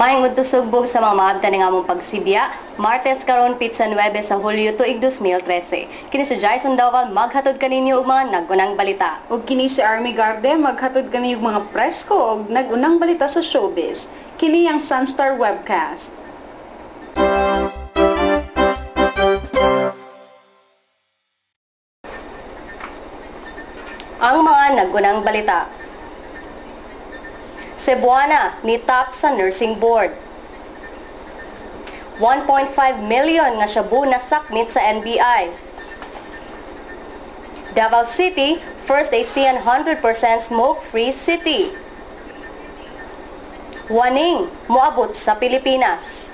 Mahingod to sugbog sa mga maabtan nga mong pagsibya, Martes karon pitsa 9 sa Hulyo tuig 2013. Kini si Jason Doval maghatod kaninyo og mga nagunang balita. Ug kini si Army Garde maghatod kani og mga presko og nagunang balita sa showbiz. Kini ang Sun.Star Webcast. Ang mga nagunang balita. Cebuana nitap sa nursing board. 1.5 million nga shabu na sakmit sa NBI. Davao City, first ASEAN 100% smoke-free city. Waning moabot sa Pilipinas.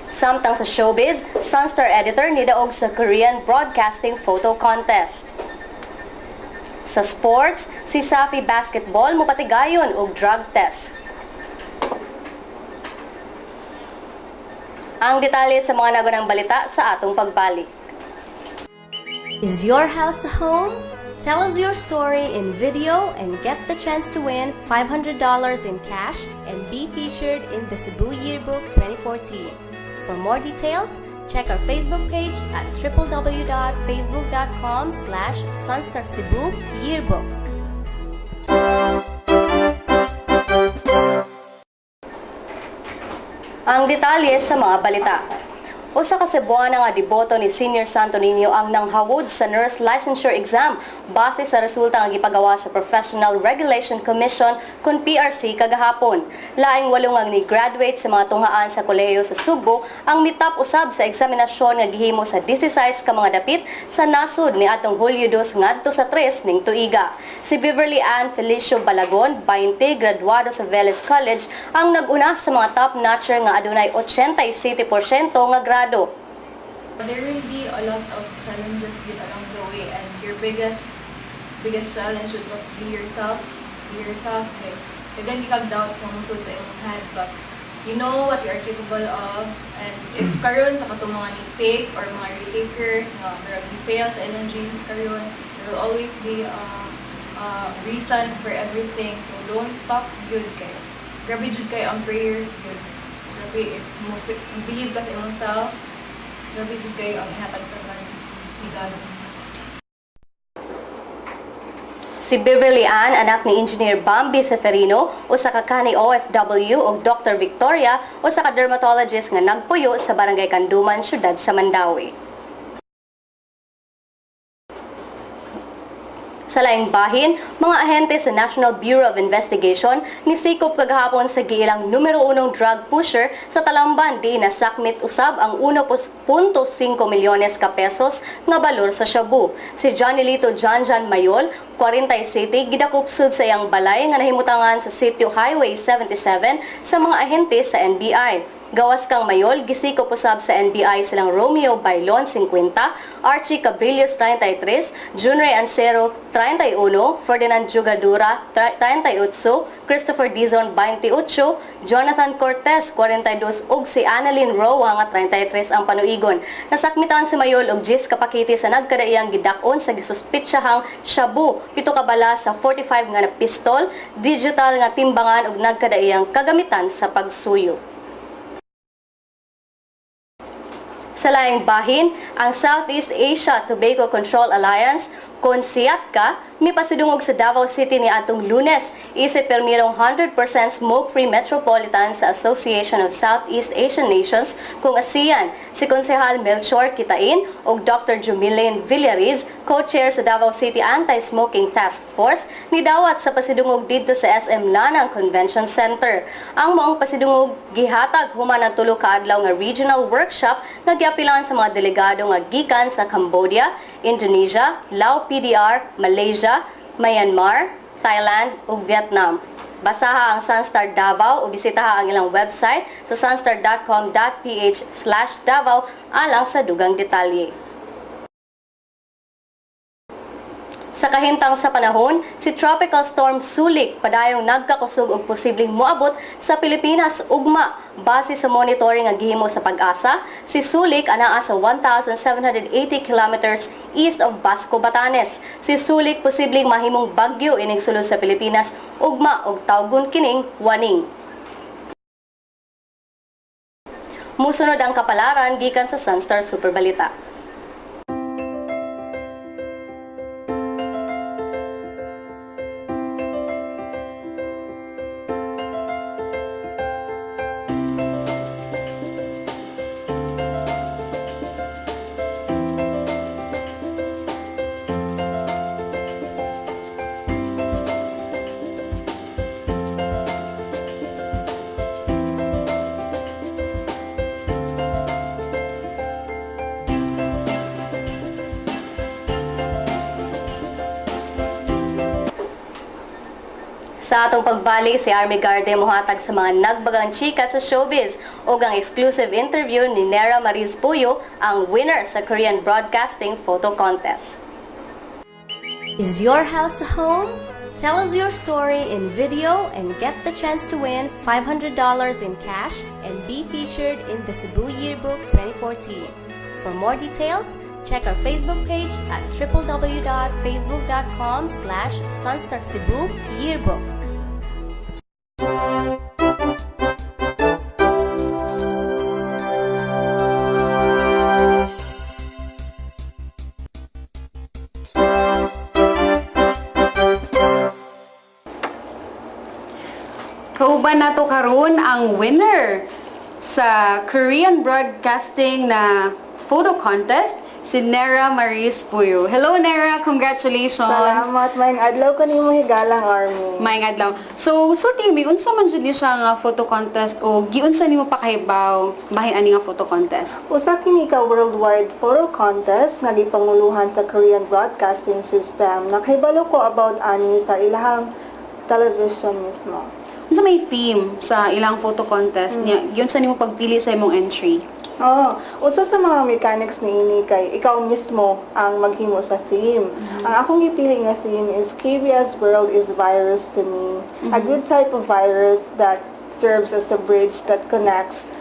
Samtang sa showbiz, Sun.Star editor NIDAOG sa Korean Broadcasting Photo Contest. Sa sports, si Safi Basketball mupatigayon og drug test. Ang detalye sa mga nagunang balita sa atong pagbalik. Is your house a home? Tell us your story in video and get the chance to win $500 in cash and be featured in the Cebu Yearbook 2014. For more details, check our Facebook page at www.facebook.com/SunStarCebu Yearbook. Ang detalye sa mga balita. Usa ka Cebuana nga deboto ni Senior Santo Niño ang nanghawod sa nurse licensure exam base sa resulta nga gipagawa sa Professional Regulation Commission kun PRC kagahapon. Laing 8 nga ni graduate sa mga tunghaan sa kolehiyo sa Sugbo ang mitap usab sa eksaminasyon nga gihimo sa 16 ka mga dapit sa nasud ni atong Hulyo 2 ngadto sa 3 ning tuiga. Si Beverly Ann Felicio Balagon, 20, graduado sa Vélez College, ang nag-una sa mga top-notcher nga adunay 87% nga grado. There will be a lot of challenges along the way, and your biggest challenge would be yourself. Like, dagan kag doubts nga musud sa imong head, but you know what you are capable of, and if karon sa katong mga nitpick or mga retakers nga murag fail sa ilang dreams karon, there will always be a reason for everything. So don't stop good kayo. Grabe jud kayo ang prayers good. Grabe if mo believe ka sa imong self, grabe jud kayo ang ihatag sa God. Si Beverly Ann, anak ni Engineer Bambi Seferino, usa ka kanhi OFW ug Dr. Victoria, usa ka dermatologist nga nagpuyo sa Barangay Kanduman, siyudad sa Mandawi. Sa laing bahin, mga ahente sa National Bureau of Investigation nisikop kagahapon sa giilang numero 1 drug pusher sa Talamban di nasakmit usab ang 1.5 milyones ka pesos nga balor sa shabu. Si Johnilito Janjan Mayol, 40 City, gidakupsud sa iyang balay nga nahimutangan sa Sitio Highway 77 sa mga ahente sa NBI. Gawas kang Mayol, gisikop usab sa NBI silang Romeo Bailon, 50, Archie Cabrillos, 33, Junior Ancero, 31, Ferdinand Jugadura, 38, Christopher Dizon, 28, Jonathan Cortez, 42, ug si Annalyn Roa nga 33 ang panuigon. Nasakmitan si Mayol og 10 ka pakiti sa nagkadaiyang gidakon sa gisuspitsahang shabu, 7 ka bala sa 45 nga na pistol, digital nga timbangan ug nagkadaiyang kagamitan sa pagsuyo. Sa laing bahin, ang Southeast Asia Tobacco Control Alliance, KONSIATCA, mipasidungog sa Davao City ni atong Lunes, isip permirong 100% smoke-free metropolitan sa Association of Southeast Asian Nations kung ASEAN. Si Konsehal Melchor Kitain ug Dr. Jumilaine Villariz, co-chair sa Davao City Anti-Smoking Task Force, nidawat sa pasidungog dito sa SM Lanang Convention Center. Ang maong pasidungog gihatag human ang 3 ka adlaw nga regional workshop nga giapilan sa mga delegado nga gikan sa Cambodia, Indonesia, Lao PDR, Malaysia, Myanmar, Thailand ug Vietnam. Basaha ang Sun.Star Davao o bisitaha ang ilang website sa sunstar.com.ph/Davao alang sa dugang detalye. Sa kahintang sa panahon, si Tropical Storm Sulik padayong nagkakusog og posibleng moabot sa Pilipinas ugma. Base sa monitoring nga gihimo sa Pag-asa, si Sulik anaa sa 1,780 kilometers east of Basco, Batanes. Si Sulik posibleng mahimong bagyo ining sulod sa Pilipinas ugma og tawgon kining waning. Musunod ang kapalaran gikan sa Sun.Star Superbalita. Sa atong pagbalik, si Army Garde mohatag sa mga nagbagang chika sa showbiz o ang exclusive interview ni Nera Mariz Puyo, ang winner sa Korean Broadcasting Photo Contest. Is your house a home? Tell us your story in video and get the chance to win $500 in cash and be featured in the Cebu Yearbook 2014. For more details, check our Facebook page at www.facebook.com/SunStarCebu Yearbook. Kauban nato karon ang winner sa Korean Broadcasting na photo contest, si Nera Mariz Puyo. Hello Nera, congratulations. Salamat, maayong adlaw ko nimo higalang Army. Maayong adlaw. So TV, unsa man jud ni siya nga photo contest o giunsa nimo pakahibaw bahin ani nga photo contest? Usa kini ka worldwide photo contest nga gipanguluhan sa Korean Broadcasting System. Nakahibalo ko about ani sa ilahang television mismo. Unsa may theme sa ilang photo contest niya? Giunsa nimo pagpili sa imong entry? Usa sa mga mechanics niini kay ikaw mismo ang maghimo sa theme. Ang akong gipili nga theme is KBS World is Virus to Me. A good type of virus that serves as a bridge that connects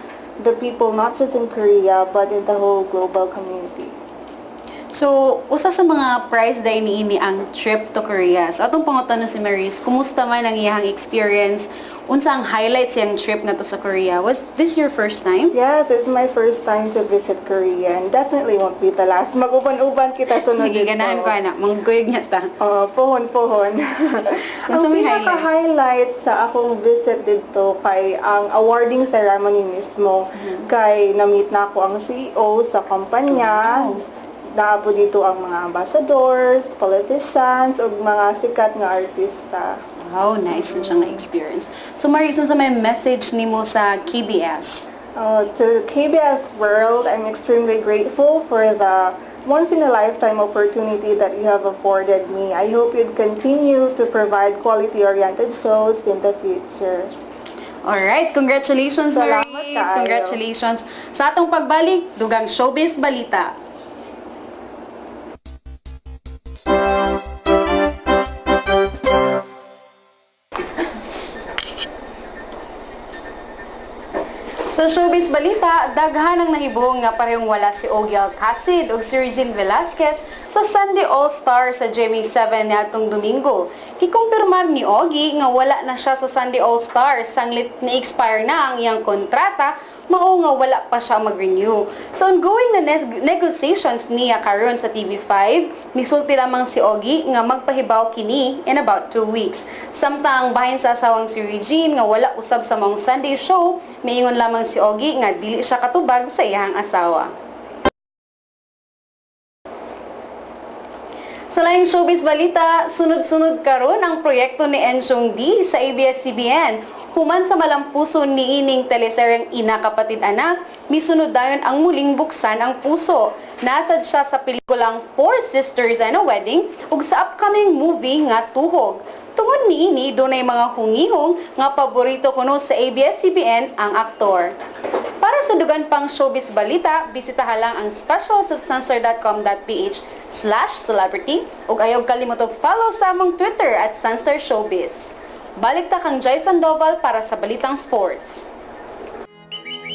the people not just in Korea but in the whole global community. So, usa sa mga prize day niini ang trip to Korea. So, atong pangutan si Mariz, kumusta man ang iyang experience? Unsa ang highlights yang trip na to sa Korea? Was this your first time? Yes, it's my first time to visit Korea and definitely won't be the last. Mag-uban-uban kita sunod Sige, dito. ganahan ko anak. Mangguyog niya ta. Pohon-pohon. Ang Unsa may pinaka-highlight sa akong visit dito kay ang awarding ceremony mismo. Kay na-meet na ako ang CEO sa kumpanya. Naabo dito ang mga ambassadors, politicians, ug mga sikat nga artista. Wow, nice yun siyang na-experience. So, Mariz, sa may message nimo sa KBS? To KBS World, I'm extremely grateful for the once-in-a-lifetime opportunity that you have afforded me. I hope you'd continue to provide quality-oriented shows in the future. Alright, congratulations, Salamat Mariz. kaayo. Congratulations. Sa atong pagbalik, dugang showbiz balita. Sa showbiz balita, daghan ang nahibong nga parehong wala si Ogie Alcacid ug si Regine Velasquez sa Sunday All-Star sa GMA7 niadtong Domingo. Kikumpirmar ni Ogie nga wala na siya sa Sunday All-Star sanglit na-expire na ang iyang kontrata, mao nga wala pa siya mag-renew. So ongoing na negotiations niya karon sa TV5, nisulti lamang si Ogie nga magpahibaw kini in about 2 weeks. Samtang bahin sa asawang si Regine nga wala usab sa mong Sunday show, miingon lamang si Ogie nga dili siya katubag sa iyang asawa. Sa laing showbiz balita, sunod-sunod karon ang proyekto ni Enchong D sa ABS-CBN. Human sa malampuso ni ining teleseryeng Ina Kapatid Anak, misunod dayon ang muling buksan ang puso. Nasad siya sa pelikulang Four Sisters and a Wedding ug sa upcoming movie nga Tuhog. Tungod niini, dunay mga hungihong nga paborito kuno sa ABS-CBN ang aktor. Para sa dugan pang showbiz balita, bisitaha lang ang special sa sunstar.com.ph/celebrity ug ayaw kalimutog follow sa among Twitter at Sunstar Showbiz. Balik ta kang Jai Sandoval para sa Balitang Sports.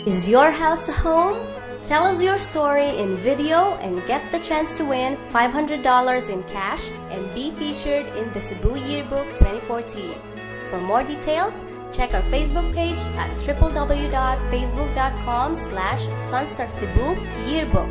Is your house a home? Tell us your story in video and get the chance to win $500 in cash and be featured in the Cebu Yearbook 2014. For more details, Check our Facebook page at www.facebook.com/Sun.Star Cebu Yearbook.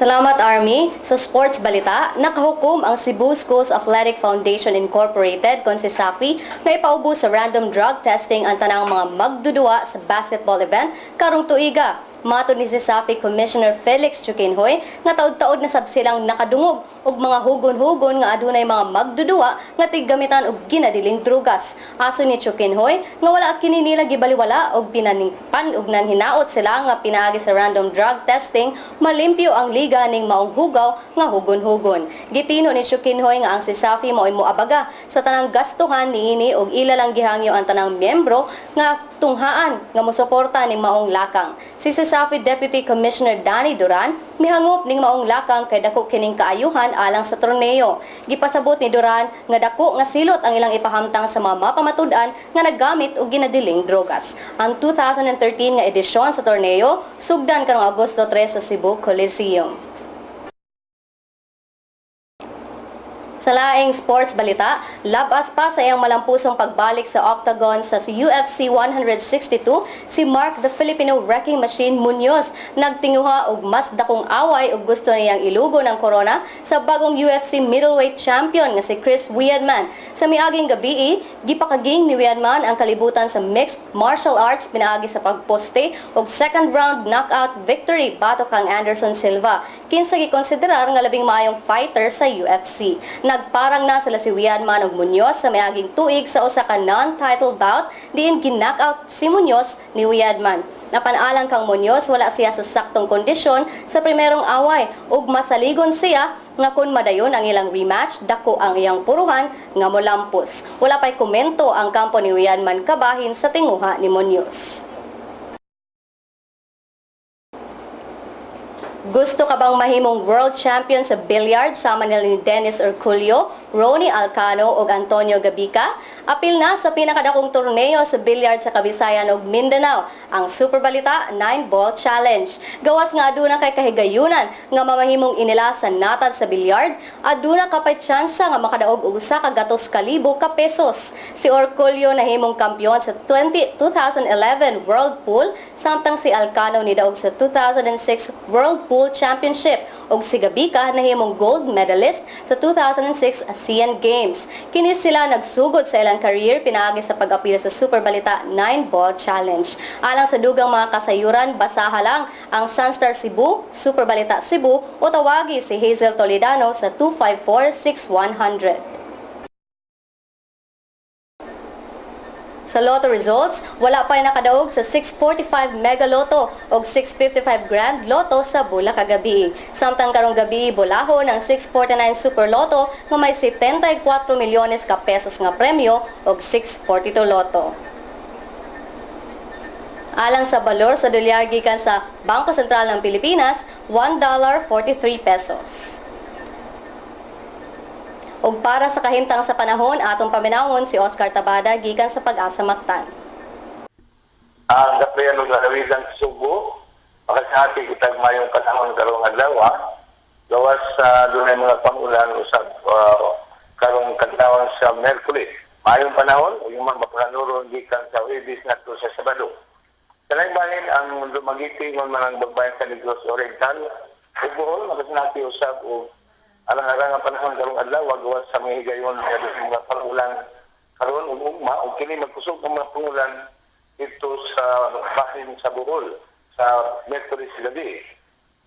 Salamat Army. Sa sports balita, nakahukom ang Cebu Schools Athletic Foundation Incorporated kon si SAFI na ipaubo sa random drug testing ang tanang mga magdudua sa basketball event karong tuiga. Matod ni si SAFI Commissioner Felix Chukinhoy nga taud-taud na sab silang nakadungog og mga hugon-hugon nga adunay mga magdudua nga tiggamitan og ginadiling drugas. Aso ni Chukinhoy nga wala kini nila gibaliwala og pinaningpan og nang hinaot sila nga pinaagi sa random drug testing malimpyo ang liga ning maong hugaw nga hugon-hugon. Gitino ni Chukinhoy nga ang si SAFI mao'y moabaga sa tanang gastuhan niini og ila lang gihangyo ang tanang miyembro nga tunghaan nga mosuporta ning maong lakang. Si SAFI Deputy Commissioner Danny Duran mihangop ning maong lakang kay dako kining kaayuhan alang sa torneo. Gipasabot ni Duran nga dako nga silot ang ilang ipahamtang sa mga mapamatud-an nga naggamit og ginadiling drogas. Ang 2013 nga edisyon sa torneo sugdan karong Agosto 3 sa Cebu Coliseum. Sa laing sports balita, labas pa sa iyang malampusong pagbalik sa octagon sa UFC 162, si Mark the Filipino Wrecking Machine Munoz nagtinguha og mas dakong away ug gusto niyang ilugo ng corona sa bagong UFC middleweight champion nga si Chris Weidman. Sa miaging gabi, gipakaging ni Weidman ang kalibutan sa mixed martial arts pinaagi sa pagposte og second round knockout victory batok kang Anderson Silva. Kinsa gikonsiderar nga labing maayong fighter sa UFC. Nagparang na sila si Weidman ug Munoz sa miaging tuig sa usa ka non-title bout diin ginknockout si Munoz ni Weidman. Napanalang kang Munoz wala siya sa saktong kondisyon sa primerong away ug masaligon siya nga kun madayon ang ilang rematch dako ang iyang puruhan nga molampos. Wala pay komento ang kampo ni Weidman kabahin sa tinguha ni Munoz. Gusto ka bang mahimong world champion sa billiard sama nila ni Dennis Urculio, Ronnie Alcano ug Antonio Gabica? Apil na sa pinakadakong torneo sa billiard sa Kabisayan ug Mindanao, ang Super Balita 9-Ball Challenge. Gawas nga aduna kay kahigayunan nga mamahimong inila sa natad sa billiard, aduna ka pay tsansa nga makadaog og 1,200,000 ka pesos. Si Urculio nahimong kampiyon sa 2011 World Pool, samtang si Alcano nidaog sa 2006 World Pool Championship ug si Gabica nahimong gold medalist sa 2006 ASEAN Games. Kini sila nagsugod sa ilang career pinaagi sa pag-apil sa Super Balita 9-Ball Challenge. Alang sa dugang mga kasayuran, basaha lang ang Sun.Star Cebu, Super Balita Cebu o tawagi si Hazel Toledano sa 254-6100. Sa Lotto results, wala pa'y nakadaog sa 645 Mega Lotto o 655 Grand Lotto sa Bula kagabi. Samtang karong gabi, bulaho ng 649 Super Lotto na may 74 milyones ka pesos nga premyo o 642 Lotto. Alang sa balor sa dolyar gikan sa Bangko Sentral ng Pilipinas, $1.43 pesos. Ug para sa kahimtang sa panahon, atong paminawon si Oscar Tabada gikan sa Pag-asa Mactan. Ang dapayan ng lalawigan sa Subo, makasahati kitag mayong panahon karong adlaw. Gawas sa dunay mga pangulan usab karong kadlawon sa Merkulis. Mayong panahon, yung mga mapananuro gikan sa Huwebes ngadto sa Sabado. Sa laing bahin, ang lumagiti ng mga bagbayan sa Negros Oriental, ubuhol, makasahati usab o alang-alang ang panahon karong adlaw gawas sa mga higayon ng mga pangulan karon ug ugma ug kini magkusog ang mga pangulan dito sa bahin sa Bohol sa Merkulis gabi.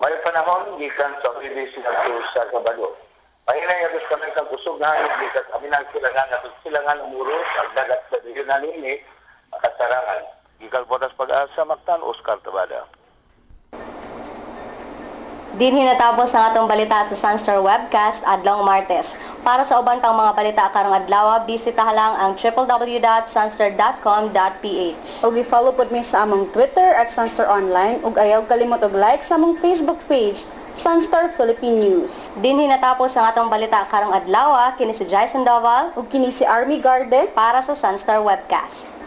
May panahon gikan sa Huwebes ngadto sa Sabado. Pahinay nga sa mga kusog na gikan aminang silangan umuros ang dagat sa regional ini kasarangan. Gikan Bodas Pag-asa Mactan, Oscar Tabada. Dinhi natapos ang atong balita sa Sun.Star Webcast adlong Martes. Para sa uban pang mga balita karong adlaw, bisita lang ang www.sunstar.com.ph. Og i-follow pod mi sa among Twitter at Sun.Star Online ug ayaw kalimot og like sa among Facebook page, Sun.Star Philippine News. Dinhi natapos ang atong balita karong adlaw, kini si Jason Doval Ug kini si Army Garde para sa Sun.Star Webcast.